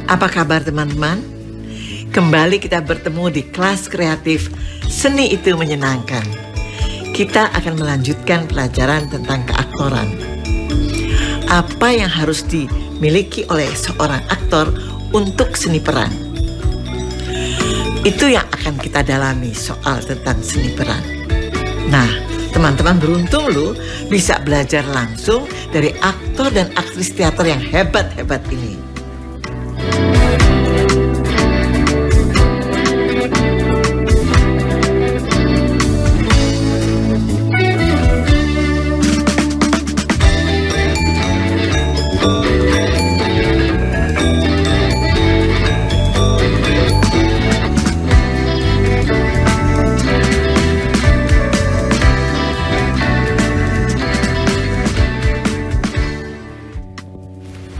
Apa kabar teman-teman? Kembali kita bertemu di kelas kreatif Seni Itu Menyenangkan. Kita akan melanjutkan pelajaran tentang keaktoran. Apa yang harus dimiliki oleh seorang aktor untuk seni peran? Itu yang akan kita dalami soal tentang seni peran. Nah, teman-teman beruntung loh bisa belajar langsung dari aktor dan aktris teater yang hebat-hebat ini.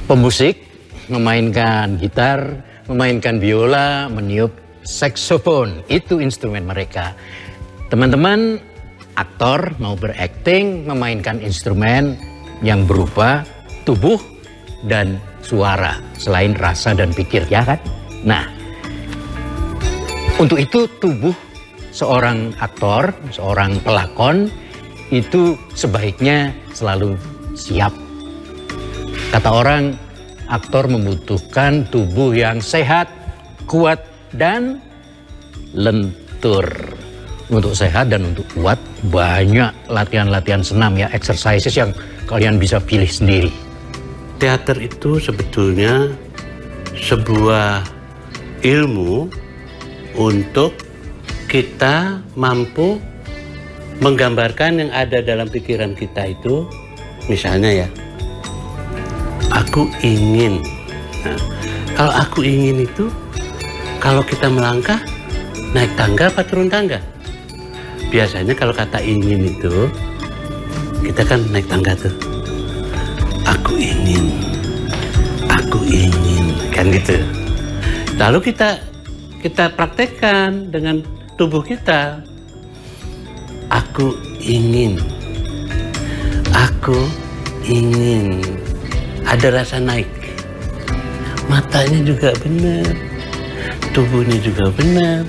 Pemusik memainkan gitar, memainkan biola, meniup saksofon, itu instrumen mereka. Teman-teman aktor mau berakting memainkan instrumen yang berupa tubuh dan suara selain rasa dan pikir, ya kan? Nah, untuk itu tubuh seorang aktor, seorang pelakon itu sebaiknya selalu siap. Kata orang, aktor membutuhkan tubuh yang sehat, kuat, dan lentur. Untuk sehat dan untuk kuat, banyak latihan-latihan senam ya, exercises yang kalian bisa pilih sendiri. Teater itu sebetulnya sebuah ilmu untuk kita mampu menggambarkan yang ada dalam pikiran kita itu, misalnya ya, aku ingin. Nah, kalau aku ingin itu, kalau kita melangkah, naik tangga apa turun tangga? Biasanya kalau kata ingin itu, kita kan naik tangga tuh. Aku ingin, kan gitu. Lalu kita praktekkan dengan tubuh kita. Aku ingin. Ada rasa naik, matanya juga benar, tubuhnya juga benar,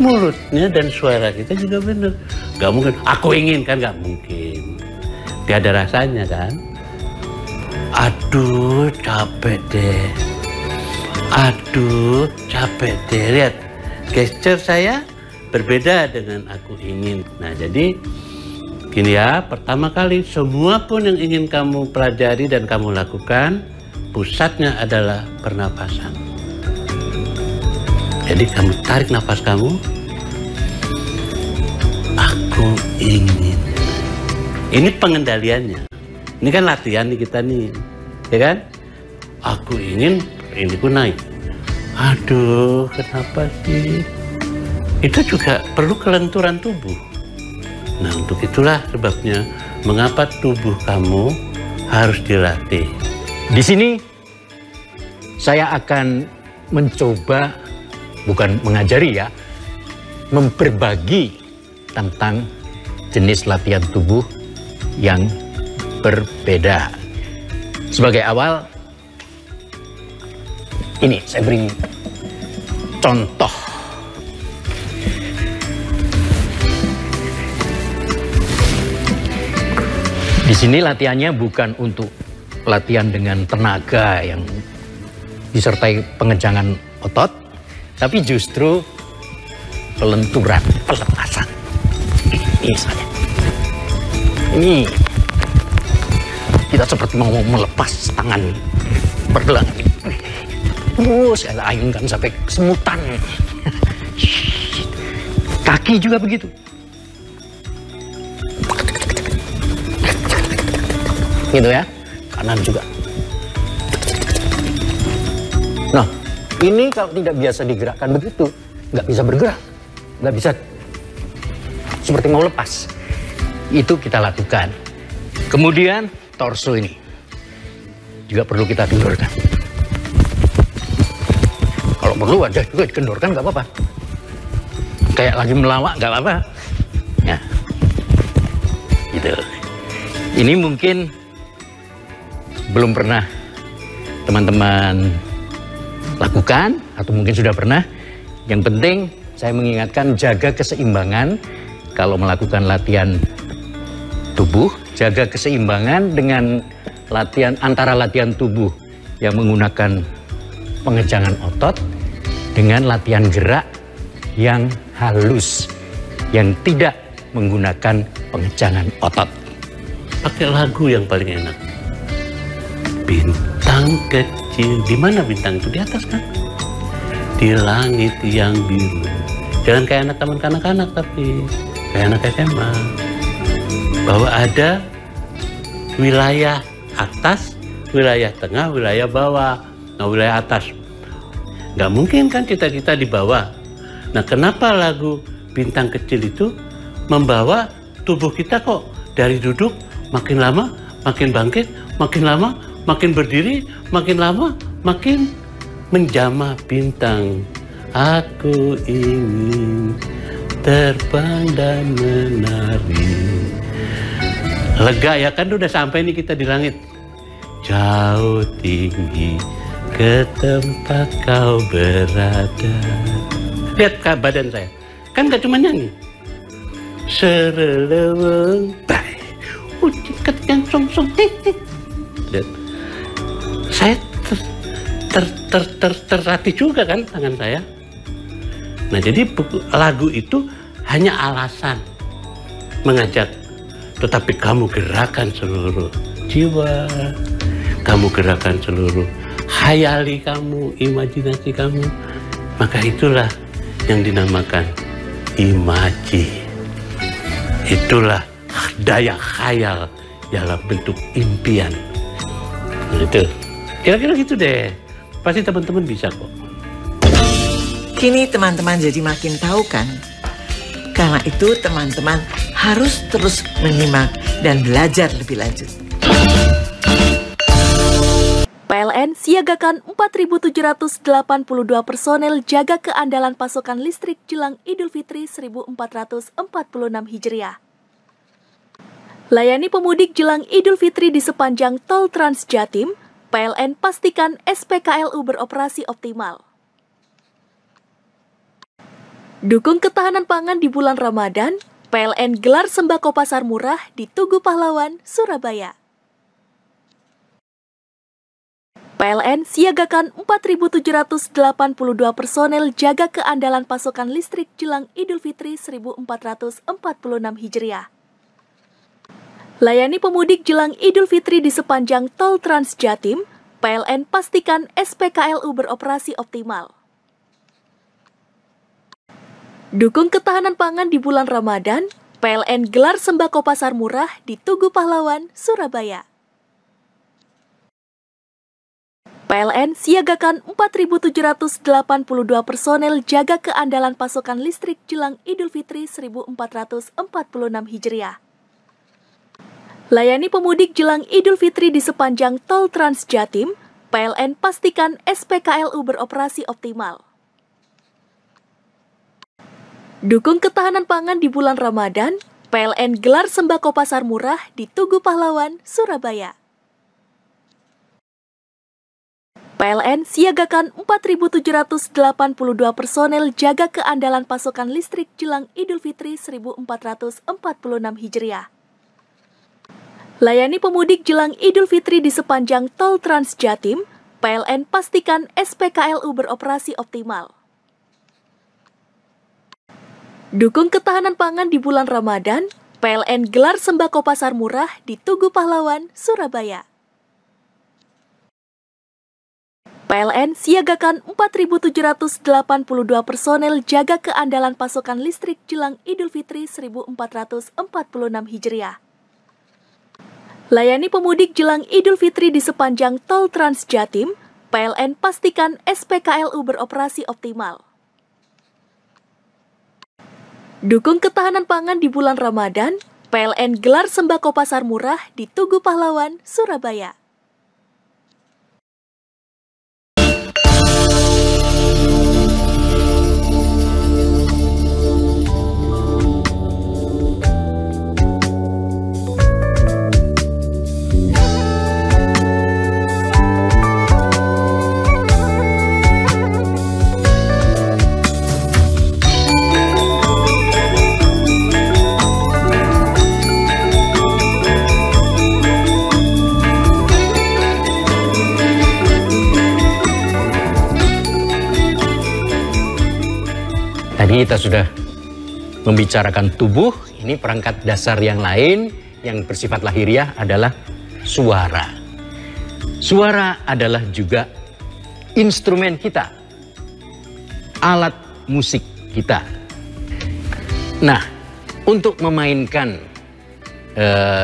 mulutnya dan suara kita juga benar. Gak mungkin, aku ingin kan, gak mungkin. Tiada rasanya kan. Aduh capek deh, lihat gesture saya berbeda dengan aku ingin. Nah jadi gini ya, pertama kali semua pun yang ingin kamu pelajari dan kamu lakukan, pusatnya adalah pernapasan. Jadi kamu tarik nafas kamu, aku ingin. Ini pengendaliannya. Ini kan latihan nih kita nih, ya kan? Aku ingin, ini ku naik. Aduh, kenapa sih? Itu juga perlu kelenturan tubuh. Nah, untuk itulah sebabnya mengapa tubuh kamu harus dilatih. Di sini saya akan mencoba, bukan mengajari ya, memberbagi tentang jenis latihan tubuh yang berbeda. Sebagai awal, ini saya beri contoh. Di sini latihannya bukan untuk latihan dengan tenaga yang disertai pengejangan otot, tapi justru pelenturan, pelepasan. Ini saja. Ini kita seperti mau melepas tangan pergelangan ini. Saya ayunkan sampai kesemutan. Kaki juga begitu. Gitu ya, kanan juga. Nah, ini kalau tidak biasa digerakkan begitu, nggak bisa bergerak, nggak bisa seperti mau lepas. Itu kita lakukan. Kemudian torso ini juga perlu kita kendorkan. Kalau perlu wajah juga dikendorkan, nggak apa-apa. Kayak lagi melawak, nggak apa-apa. Ya, gitu. Ini mungkin belum pernah teman-teman lakukan atau mungkin sudah pernah. Yang penting saya mengingatkan, jaga keseimbangan kalau melakukan latihan tubuh, jaga keseimbangan dengan antara latihan tubuh yang menggunakan pengejangan otot dengan latihan gerak yang halus, yang tidak menggunakan pengejangan otot. Pakai lagu yang paling enak. Bintang kecil, di mana bintang itu? Di atas kan? Di langit yang biru. Jangan kayak anak taman kanak-kanak, tapi kayak anak SMA. Bahwa ada wilayah atas, wilayah tengah, wilayah bawah. Nah, wilayah atas nggak mungkin kan kita di bawah. Nah, kenapa lagu Bintang Kecil itu membawa tubuh kita kok dari duduk makin lama makin bangkit, makin lama makin berdiri, makin lama makin menjamah bintang. Aku ingin terbang dan menari. Lega ya kan, udah sampai nih kita di langit. Jauh tinggi ke tempat kau berada. Lihat badan saya, kan gak cuma nyanyi. Sereleweng, bay, ucikat yang song-song. Lihat, saya terlatih juga kan tangan saya. Nah, jadi lagu itu hanya alasan mengajak, tetapi kamu gerakan seluruh jiwa, kamu gerakan seluruh hayali kamu, imajinasi kamu. Maka itulah yang dinamakan imaji. Itulah daya khayal dalam bentuk impian. Gitu. Kira-kira gitu deh. Pasti teman-teman bisa kok. Kini teman-teman jadi makin tahu kan? Karena itu teman-teman harus terus menyimak dan belajar lebih lanjut. PLN siagakan 4.782 personel jaga keandalan pasokan listrik jelang Idul Fitri 1446 Hijriah. Layani pemudik jelang Idul Fitri di sepanjang Tol Trans Jatim, PLN pastikan SPKLU beroperasi optimal. Dukung ketahanan pangan di bulan Ramadan, PLN gelar sembako pasar murah di Tugu Pahlawan, Surabaya. PLN siagakan 4.782 personel jaga keandalan pasokan listrik jelang Idul Fitri 1446 Hijriah. Layani pemudik jelang Idul Fitri di sepanjang Tol Trans Jatim, PLN pastikan SPKLU beroperasi optimal. Dukung ketahanan pangan di bulan Ramadan, PLN gelar sembako pasar murah di Tugu Pahlawan, Surabaya. PLN siagakan 4.782 personel jaga keandalan pasokan listrik jelang Idul Fitri 1446 Hijriah. Layani pemudik jelang Idul Fitri di sepanjang Tol Trans Jatim, PLN pastikan SPKLU beroperasi optimal. Dukung ketahanan pangan di bulan Ramadan, PLN gelar sembako pasar murah di Tugu Pahlawan, Surabaya. PLN siagakan 4.782 personel jaga keandalan pasokan listrik jelang Idul Fitri 1446 Hijriah. Layani pemudik jelang Idul Fitri di sepanjang Tol Trans Jatim, PLN pastikan SPKLU beroperasi optimal. Dukung ketahanan pangan di bulan Ramadan, PLN gelar sembako pasar murah di Tugu Pahlawan, Surabaya. PLN siagakan 4.782 personel jaga keandalan pasokan listrik jelang Idul Fitri 1446 Hijriah. Layani pemudik jelang Idul Fitri di sepanjang Tol Trans Jatim, PLN pastikan SPKLU beroperasi optimal. Dukung ketahanan pangan di bulan Ramadan, PLN gelar sembako pasar murah di Tugu Pahlawan, Surabaya. Tadi kita sudah membicarakan tubuh, ini perangkat dasar yang lain yang bersifat lahiriah adalah suara. Suara adalah juga instrumen kita, alat musik kita. Nah, untuk memainkan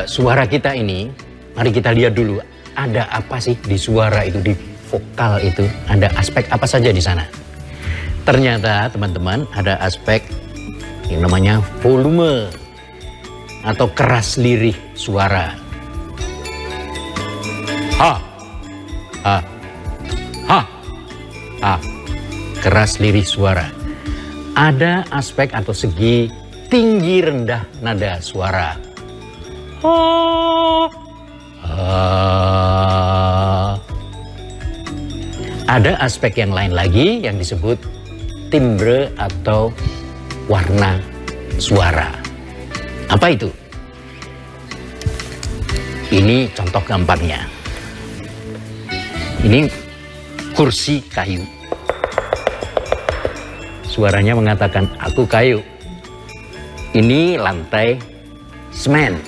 suara kita ini, mari kita lihat dulu ada apa sih di suara itu, di vokal itu, ada aspek apa saja di sana. Ternyata teman-teman ada aspek yang namanya volume atau keras lirih suara. Ha, ha, ha, ha, keras lirih suara. Ada aspek atau segi tinggi rendah nada suara. Ha, ha. Ada aspek yang lain lagi yang disebut timbre atau warna suara. Apa itu? Ini contoh gampangnya. Ini kursi kayu. Suaranya mengatakan, aku kayu. Ini lantai semen.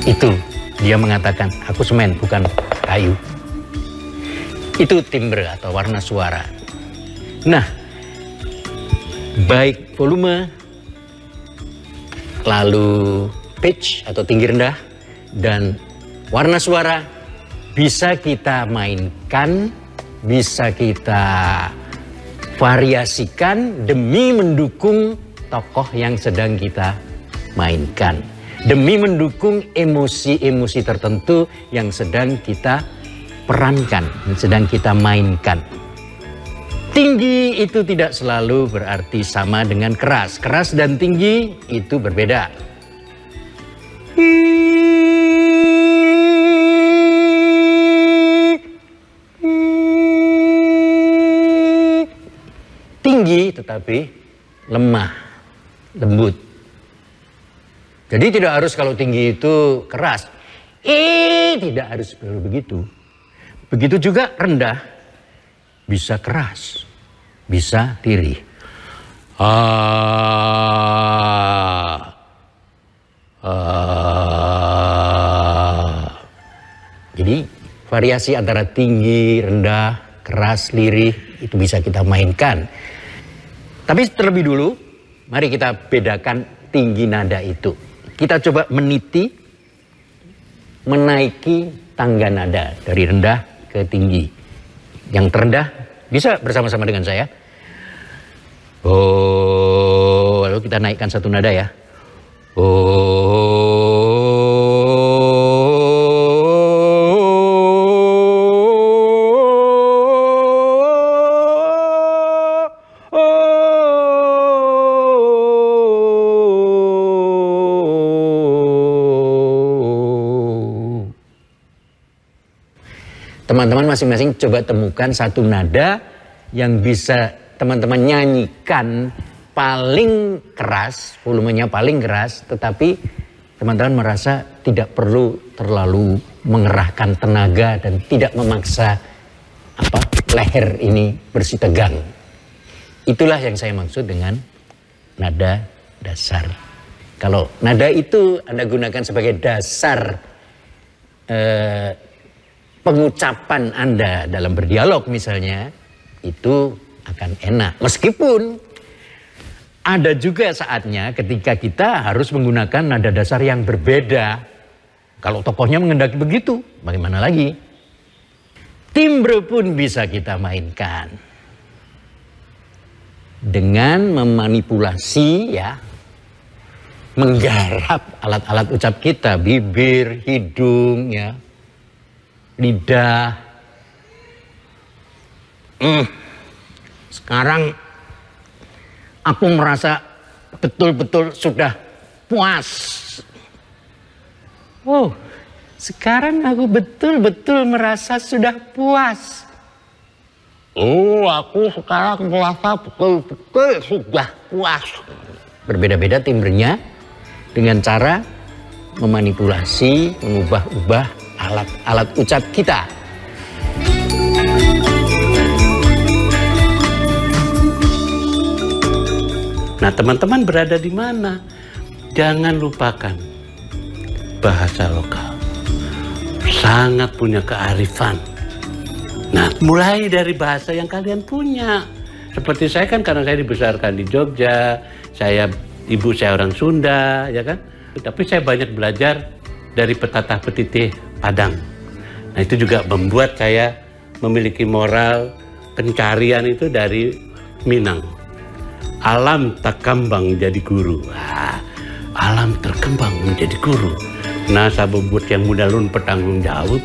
Itu dia mengatakan, aku semen bukan kayu. Itu timbre atau warna suara. Nah, baik volume, lalu pitch atau tinggi rendah, dan warna suara bisa kita mainkan, bisa kita variasikan demi mendukung tokoh yang sedang kita mainkan. Demi mendukung emosi-emosi tertentu yang sedang kita perankan, yang sedang kita mainkan. Tinggi itu tidak selalu berarti sama dengan keras. Keras dan tinggi itu berbeda. Tinggi tetapi lemah, lembut. Jadi tidak harus kalau tinggi itu keras. Tidak harus begitu. Begitu juga rendah, bisa keras, bisa lirih. Jadi variasi antara tinggi, rendah, keras, lirih itu bisa kita mainkan. Tapi terlebih dulu, mari kita bedakan tinggi nada itu. Kita coba meniti, menaiki tangga nada dari rendah ke tinggi. Yang terendah bisa bersama-sama dengan saya. Oh, lalu kita naikkan satu nada ya. Teman-teman masing-masing coba temukan satu nada yang bisa teman-teman nyanyikan paling keras, volumenya paling keras, tetapi teman-teman merasa tidak perlu terlalu mengerahkan tenaga dan tidak memaksa leher ini bersih tegang. Itulah yang saya maksud dengan nada dasar. Kalau nada itu Anda gunakan sebagai dasar pengucapan Anda dalam berdialog misalnya, itu akan enak. Meskipun ada juga saatnya ketika kita harus menggunakan nada dasar yang berbeda. Kalau tokohnya menghendaki begitu, bagaimana lagi? Timbre pun bisa kita mainkan. Dengan memanipulasi ya, menggarap alat-alat ucap kita, bibir, hidung ya, lidah. Sekarang aku merasa betul-betul sudah puas. Oh, sekarang aku betul-betul merasa sudah puas. Oh, aku sekarang merasa betul-betul sudah puas. Berbeda-beda timbrenya dengan cara memanipulasi, mengubah-ubah alat-alat ucap kita. Nah, teman-teman berada di mana? Jangan lupakan bahasa lokal. Sangat punya kearifan. Nah, mulai dari bahasa yang kalian punya. Seperti saya kan, karena saya dibesarkan di Jogja, ibu saya orang Sunda, ya kan? Tapi saya banyak belajar dari petatah petitih Padang. Nah, itu juga membuat saya memiliki moral pencarian itu dari Minang. Alam tak kembang jadi guru. Wah, alam terkembang menjadi guru. Nah, sabubut yang muda lun petanggung jawab.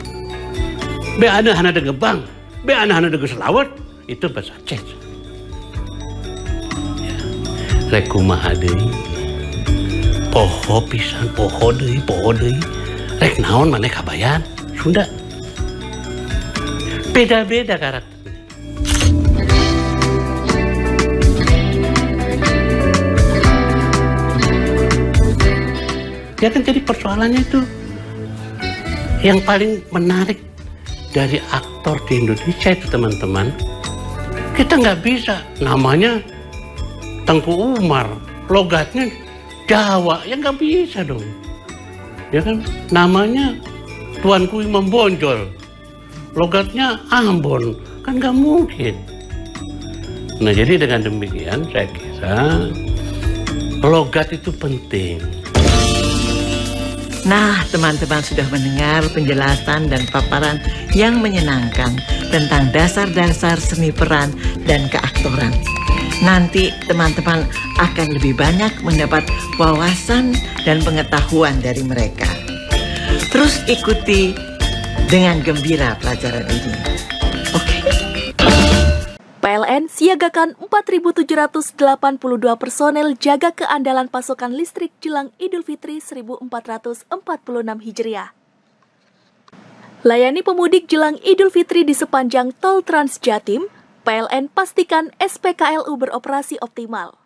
Be ana de gebang, be ana de selawat, itu bahasa Aceh. Ya. Rek kumaha deui. Poho pisan, poho deui. Rek naon maneh kabayan? Sunda. Beda-beda karakter. Ya kan, jadi persoalannya itu yang paling menarik dari aktor di Indonesia itu, teman-teman. Kita nggak bisa namanya Tengku Umar, logatnya Jawa, ya nggak bisa dong. Ya kan, namanya Tuanku Imam Bonjol, logatnya Ambon, kan nggak mungkin. Nah, jadi dengan demikian saya kira logat itu penting. Nah, teman-teman sudah mendengar penjelasan dan paparan yang menyenangkan tentang dasar-dasar seni peran dan keaktoran. Nanti teman-teman akan lebih banyak mendapat wawasan dan pengetahuan dari mereka. Terus ikuti dengan gembira pelajaran ini. Oke? PLN siagakan 4.782 personel jaga keandalan pasokan listrik jelang Idul Fitri 1446 Hijriah. Layani pemudik jelang Idul Fitri di sepanjang tol Trans Jatim, PLN pastikan SPKLU beroperasi optimal.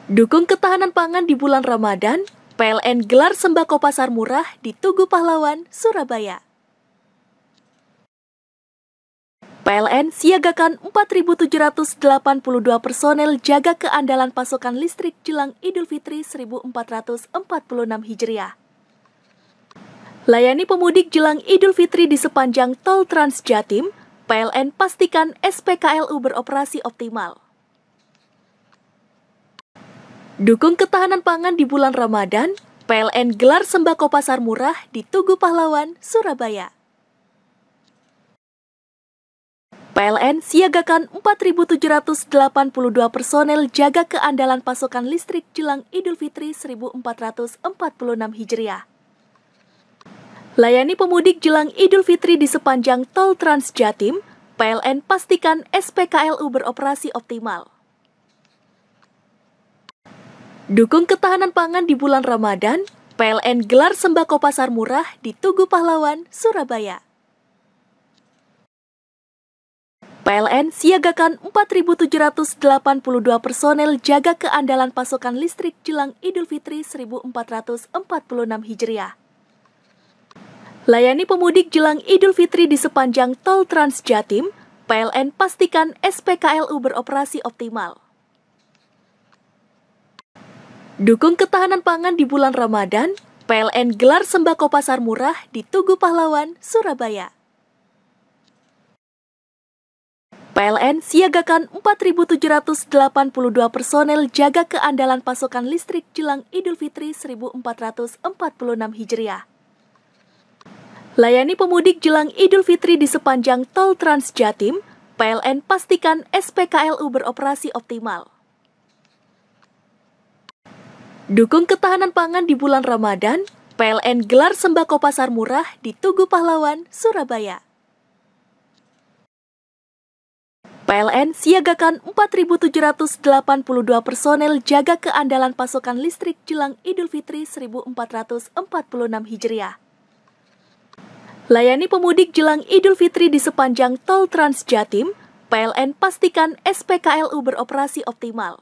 Dukung ketahanan pangan di bulan Ramadan, PLN gelar sembako pasar murah di Tugu Pahlawan, Surabaya. PLN siagakan 4.782 personel jaga keandalan pasokan listrik jelang Idul Fitri 1446 Hijriah. Layani pemudik jelang Idul Fitri di sepanjang tol Trans Jatim, PLN pastikan SPKLU beroperasi optimal. Dukung ketahanan pangan di bulan Ramadan, PLN gelar sembako pasar murah di Tugu Pahlawan, Surabaya. PLN siagakan 4.782 personel jaga keandalan pasokan listrik jelang Idul Fitri 1446 Hijriah. Layani pemudik jelang Idul Fitri di sepanjang tol Trans Jatim, PLN pastikan SPKLU beroperasi optimal. Dukung ketahanan pangan di bulan Ramadan, PLN gelar sembako pasar murah di Tugu Pahlawan, Surabaya. PLN siagakan 4.782 personel jaga keandalan pasokan listrik jelang Idul Fitri 1446 Hijriah. Layani pemudik jelang Idul Fitri di sepanjang tol Trans Jatim, PLN pastikan SPKLU beroperasi optimal. Dukung ketahanan pangan di bulan Ramadan, PLN gelar sembako pasar murah di Tugu Pahlawan, Surabaya. PLN siagakan 4.782 personel jaga keandalan pasokan listrik jelang Idul Fitri 1446 Hijriah. Layani pemudik jelang Idul Fitri di sepanjang tol Trans Jatim, PLN pastikan SPKLU beroperasi optimal. Dukung ketahanan pangan di bulan Ramadan, PLN gelar sembako pasar murah di Tugu Pahlawan, Surabaya. PLN siagakan 4.782 personel jaga keandalan pasokan listrik jelang Idul Fitri 1446 Hijriah. Layani pemudik jelang Idul Fitri di sepanjang tol Trans Jatim, PLN pastikan SPKLU beroperasi optimal.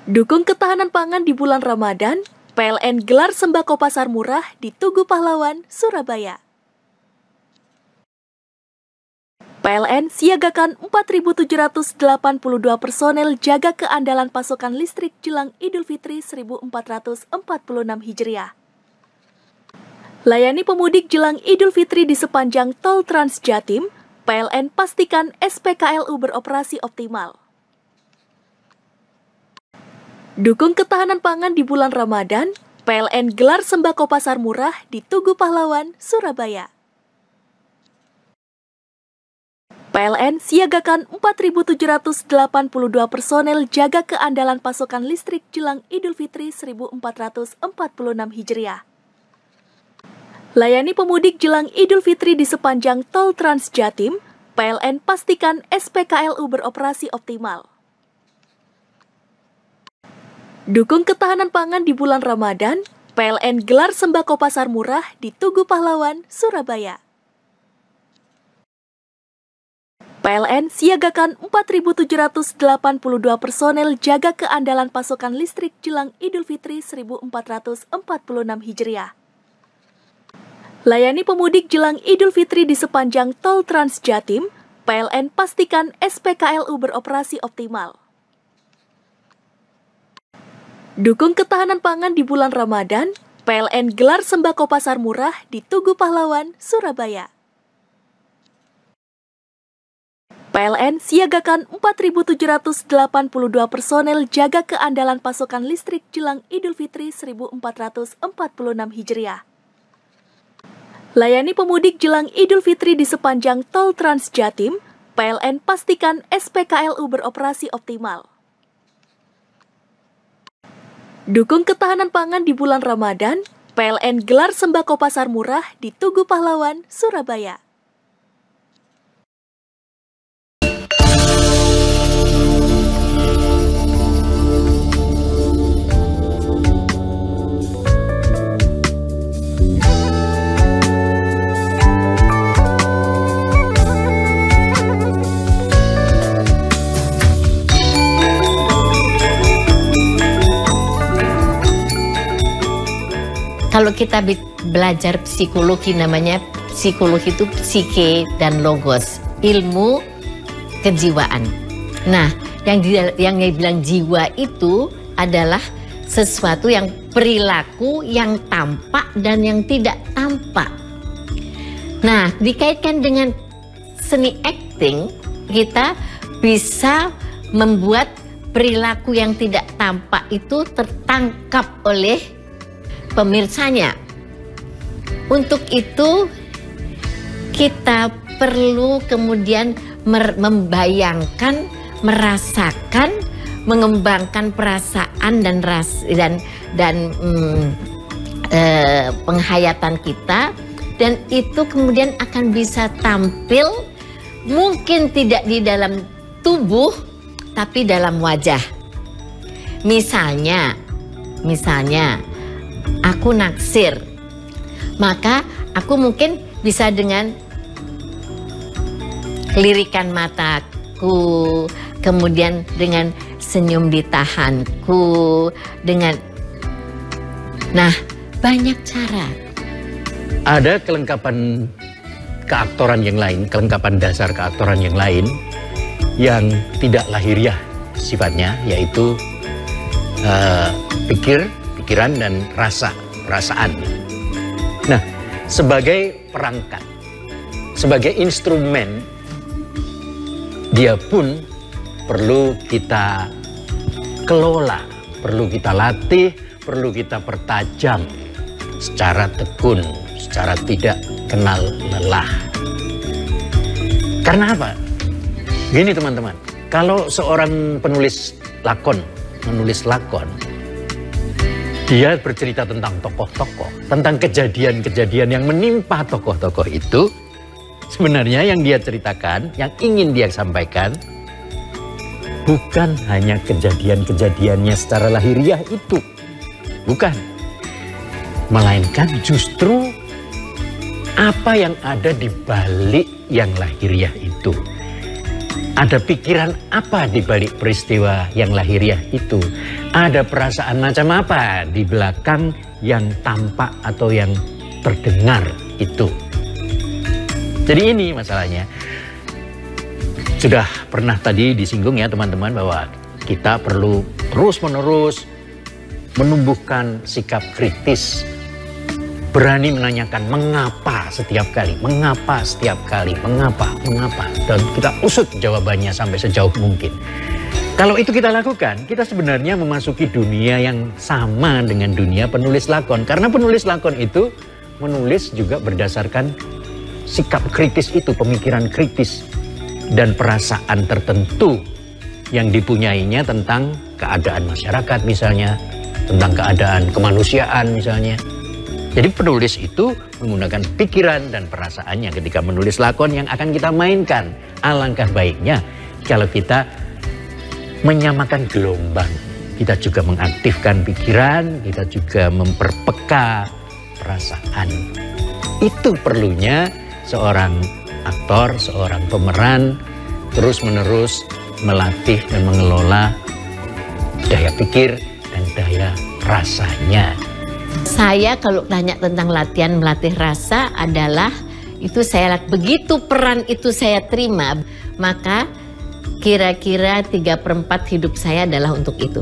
Dukung ketahanan pangan di bulan Ramadan, PLN gelar sembako pasar murah di Tugu Pahlawan, Surabaya. PLN siagakan 4.782 personel jaga keandalan pasokan listrik jelang Idul Fitri 1446 Hijriah. Layani pemudik jelang Idul Fitri di sepanjang tol Trans Jatim, PLN pastikan SPKLU beroperasi optimal. Dukung ketahanan pangan di bulan Ramadan, PLN gelar sembako pasar murah di Tugu Pahlawan, Surabaya. PLN siagakan 4.782 personel jaga keandalan pasokan listrik jelang Idul Fitri 1446 Hijriah. Layani pemudik jelang Idul Fitri di sepanjang tol Trans Jatim, PLN pastikan SPKLU beroperasi optimal. Dukung ketahanan pangan di bulan Ramadan, PLN gelar sembako pasar murah di Tugu Pahlawan, Surabaya. PLN siagakan 4.782 personel jaga keandalan pasokan listrik jelang Idul Fitri 1446 Hijriah. Layani pemudik jelang Idul Fitri di sepanjang tol Trans Jatim, PLN pastikan SPKLU beroperasi optimal. Dukung ketahanan pangan di bulan Ramadan, PLN gelar sembako pasar murah di Tugu Pahlawan, Surabaya. PLN siagakan 4.782 personel jaga keandalan pasokan listrik jelang Idul Fitri 1446 Hijriah. Layani pemudik jelang Idul Fitri di sepanjang tol Trans Jatim, PLN pastikan SPKLU beroperasi optimal. Dukung ketahanan pangan di bulan Ramadan, PLN gelar sembako pasar murah di Tugu Pahlawan, Surabaya. Kalau kita belajar psikologi, namanya psikologi itu psike dan logos, ilmu kejiwaan. Nah, yang dibilang jiwa itu adalah sesuatu yang perilaku yang tampak dan yang tidak tampak. Nah, dikaitkan dengan seni acting, kita bisa membuat perilaku yang tidak tampak itu tertangkap oleh pemirsanya. Untuk itu kita perlu kemudian membayangkan, merasakan, mengembangkan perasaan dan penghayatan kita, dan itu kemudian akan bisa tampil mungkin tidak di dalam tubuh tapi dalam wajah. Misalnya aku naksir, maka aku mungkin bisa dengan lirikan mataku, kemudian dengan senyum di tahanku, nah banyak cara. Ada kelengkapan keaktoran yang lain, kelengkapan dasar keaktoran yang lain yang tidak lahiriah sifatnya, yaitu pikiran dan perasaan. Nah, sebagai perangkat, sebagai instrumen, dia pun perlu kita kelola, perlu kita latih, perlu kita pertajam secara tekun, secara tidak kenal lelah. Karena apa? Gini teman-teman, kalau seorang penulis lakon, dia bercerita tentang tokoh-tokoh, tentang kejadian-kejadian yang menimpa tokoh-tokoh itu. Sebenarnya yang dia ceritakan, yang ingin dia sampaikan, bukan hanya kejadian-kejadiannya secara lahiriah itu. Bukan. Melainkan justru apa yang ada di balik yang lahiriah itu. Ada pikiran apa di balik peristiwa yang lahiriah itu? Ada perasaan macam apa di belakang yang tampak atau yang terdengar itu? Jadi ini masalahnya. Sudah pernah tadi disinggung ya teman-teman bahwa kita perlu terus-menerus menumbuhkan sikap kritis. Berani menanyakan mengapa setiap kali, mengapa. Dan kita usut jawabannya sampai sejauh mungkin. Kalau itu kita lakukan, kita sebenarnya memasuki dunia yang sama dengan dunia penulis lakon. Karena penulis lakon itu menulis juga berdasarkan sikap kritis itu, pemikiran kritis dan perasaan tertentu yang dipunyainya tentang keadaan masyarakat misalnya, tentang keadaan kemanusiaan misalnya. Jadi penulis itu menggunakan pikiran dan perasaannya ketika menulis lakon yang akan kita mainkan. Alangkah baiknya kalau kita menyamakan gelombang. Kita juga mengaktifkan pikiran, kita juga memperpeka perasaan. Itu perlunya seorang aktor, seorang pemeran terus-menerus melatih dan mengelola daya pikir dan daya rasanya. Saya kalau tanya tentang latihan melatih rasa adalah itu begitu peran itu saya terima, maka kira-kira 3/4 hidup saya adalah untuk itu.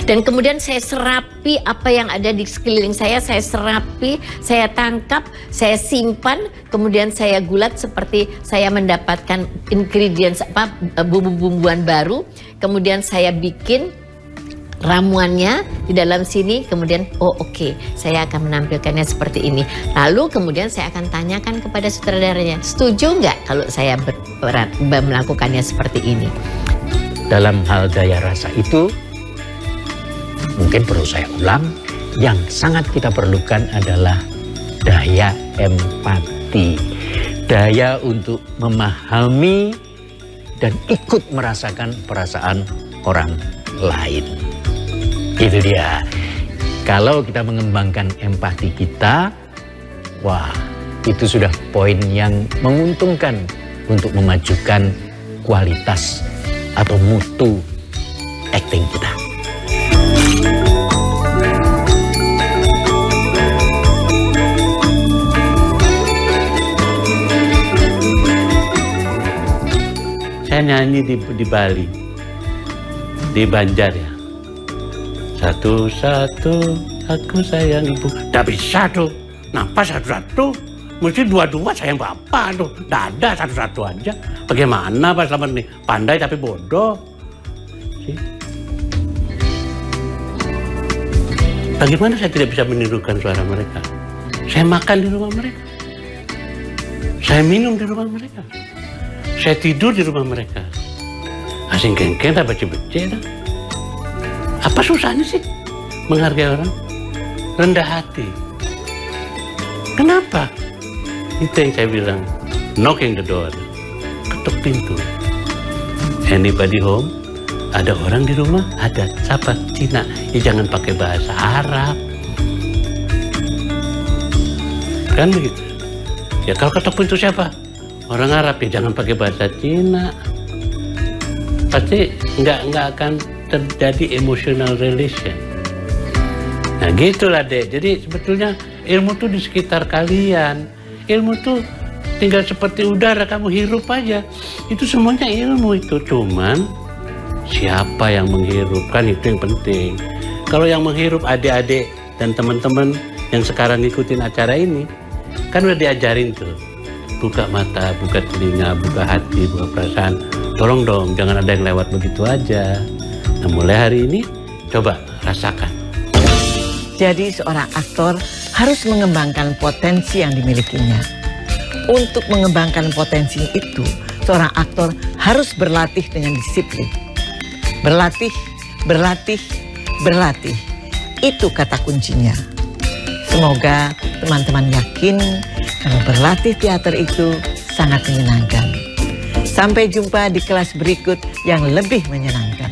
Dan kemudian saya serapi apa yang ada di sekeliling saya serapi, saya tangkap, saya simpan, kemudian saya gulat seperti saya mendapatkan ingredients bumbu-bumbuan baru, kemudian saya bikin ramuannya di dalam sini, kemudian oke, saya akan menampilkannya seperti ini. Lalu kemudian saya akan tanyakan kepada sutradaranya, setuju nggak kalau saya melakukannya seperti ini? Dalam hal daya rasa itu, mungkin perlu saya ulang, yang sangat kita perlukan adalah daya empati. Daya untuk memahami dan ikut merasakan perasaan orang lain. Itu dia. Kalau kita mengembangkan empati kita, wah, itu sudah poin yang menguntungkan untuk memajukan kualitas atau mutu acting kita. Saya nyanyi di Bali, di Banjar ya. Satu-satu aku sayang ibu. Tidak bisa tuh. Kenapa satu-satu? Mesti dua-dua sayang bapak tuh. Tidak ada satu-satu aja. Bagaimana Pak Slamet nih? Pandai tapi bodoh. Bagaimana saya tidak bisa menirukan suara mereka? Saya makan di rumah mereka. Saya minum di rumah mereka. Saya tidur di rumah mereka. Asing kengkeng tak baca-baca dah. Apa susahnya sih menghargai orang? Rendah hati. Kenapa? Itu yang saya bilang, knocking the door. Ketuk pintu. Anybody home? Ada orang di rumah? Ada. Siapa? Cina. Ya jangan pakai bahasa Arab. Kan begitu. Ya kalau ketuk pintu siapa? Orang Arab, ya jangan pakai bahasa Cina. Pasti nggak akan terjadi emotional relation. Nah gitulah deh. Jadi sebetulnya ilmu tuh di sekitar kalian. Ilmu tuh tinggal seperti udara, kamu hirup aja. Itu semuanya ilmu itu. Cuman siapa yang menghirup, kan itu yang penting. Kalau yang menghirup adik-adik dan teman-teman yang sekarang ngikutin acara ini, kan udah diajarin tuh. Buka mata, buka telinga, buka hati, buka perasaan. Tolong dong, jangan ada yang lewat begitu aja. Nah mulai hari ini, coba rasakan. Jadi seorang aktor harus mengembangkan potensi yang dimilikinya. Untuk mengembangkan potensi itu, seorang aktor harus berlatih dengan disiplin. Berlatih, berlatih, berlatih. Itu kata kuncinya. Semoga teman-teman yakin kalau berlatih teater itu sangat menyenangkan. Sampai jumpa di kelas berikut yang lebih menyenangkan.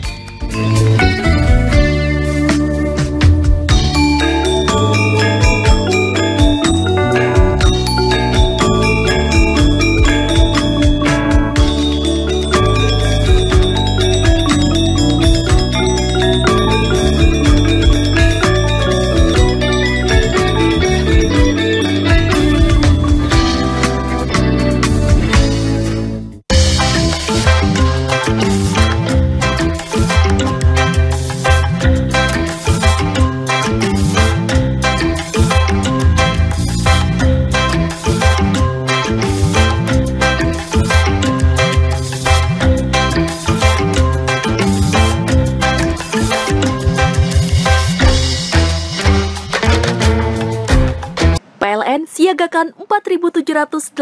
siagakan 4.782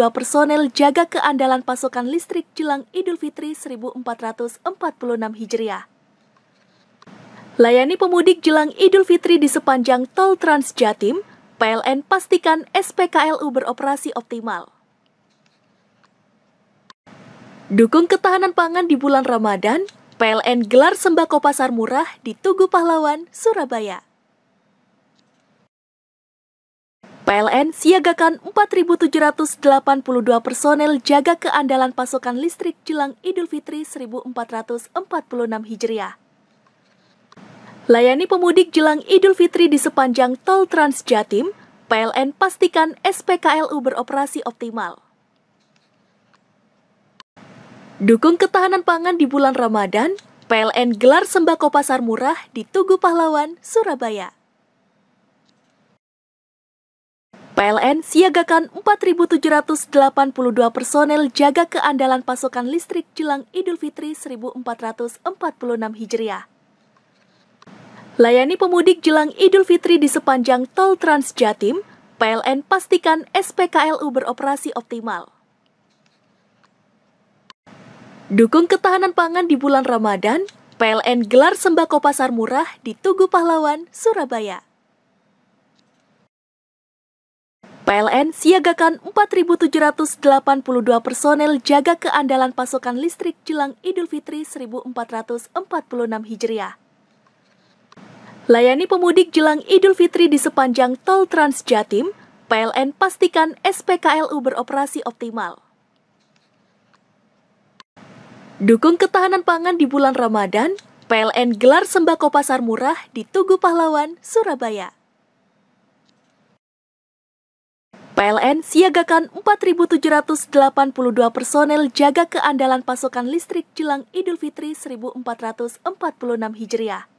personel jaga keandalan pasokan listrik jelang Idul Fitri 1446 Hijriah. Layani pemudik jelang Idul Fitri di sepanjang tol Trans Jatim, PLN pastikan SPKLU beroperasi optimal. Dukung ketahanan pangan di bulan Ramadan, PLN gelar sembako pasar murah di Tugu Pahlawan, Surabaya. PLN siagakan 4.782 personel jaga keandalan pasokan listrik jelang Idul Fitri 1446 Hijriah. Layani pemudik jelang Idul Fitri di sepanjang tol Trans Jatim, PLN pastikan SPKLU beroperasi optimal. Dukung ketahanan pangan di bulan Ramadan, PLN gelar sembako pasar murah di Tugu Pahlawan, Surabaya. PLN siagakan 4.782 personel jaga keandalan pasokan listrik jelang Idul Fitri 1446 Hijriah. Layani pemudik jelang Idul Fitri di sepanjang tol Trans Jatim, PLN pastikan SPKLU beroperasi optimal. Dukung ketahanan pangan di bulan Ramadan, PLN gelar sembako pasar murah di Tugu Pahlawan, Surabaya. PLN siagakan 4.782 personel jaga keandalan pasokan listrik jelang Idul Fitri 1446 Hijriah. Layani pemudik jelang Idul Fitri di sepanjang tol Trans Jatim, PLN pastikan SPKLU beroperasi optimal. Dukung ketahanan pangan di bulan Ramadan, PLN gelar sembako pasar murah di Tugu Pahlawan, Surabaya. PLN siagakan 4.782 personel jaga keandalan pasokan listrik jelang Idul Fitri 1446 Hijriah.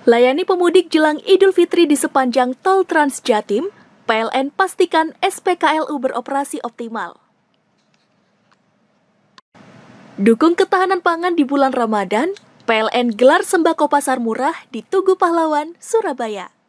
Layani pemudik jelang Idul Fitri di sepanjang tol Trans Jatim, PLN pastikan SPKLU beroperasi optimal. Dukung ketahanan pangan di bulan Ramadan, PLN gelar sembako pasar murah di Tugu Pahlawan, Surabaya.